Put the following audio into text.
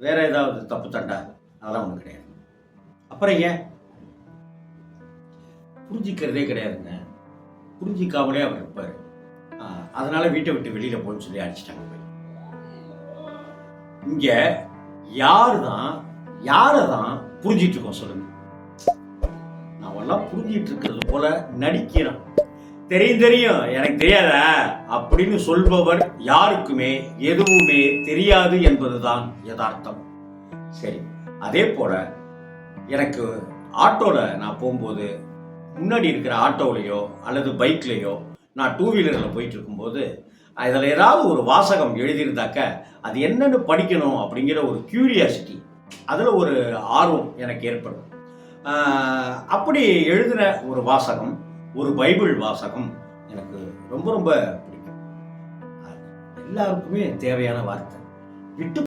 வேற ஏதாவது தப்பு தண்டா அதெல்லாம் ஒன்றும் கிடையாது. அப்புறம் ஏன் புரிஞ்சிக்கிறதே கிடையாதுங்க. புரிஞ்சிக்காமலே அவர் இருப்பார். அதனால வீட்டை விட்டு வெளியில போன்னு சொல்லி அடிச்சிட்டாங்க. இங்க யாரை தான் புரிஞ்சிட்டு இருக்கோம் சொல்லுங்க. நாமெல்லாம் புரிஞ்சிட்டு இருக்கிறது போல நடிக்கிறோம். தெரியும் எனக்கு தெரியாத அப்படின்னு சொல்பவர் யாருக்குமே எதுவுமே தெரியாது என்பதுதான் யதார்த்தம். சரி, அதே போல எனக்கு ஆட்டோல நான் போகும்போது முன்னாடி இருக்கிற ஆட்டோலையோ அல்லது பைக்லையோ நான் டூ வீலரில் போயிட்டு இருக்கும்போது அதில் ஏதாவது ஒரு வாசகம் எழுதியிருந்தாக்க அது என்னன்னு படிக்கணும் அப்படிங்கிற ஒரு கியூரியாசிட்டி, அதில் ஒரு ஆர்வம் எனக்கு ஏற்படும். அப்படி எழுதின ஒரு வாசகம், ஒரு பைபிள் வாசகம் எனக்கு ரொம்ப ரொம்ப பிடிக்கும். எல்லாருக்குமே தேவையான வார்த்தை. விட்டு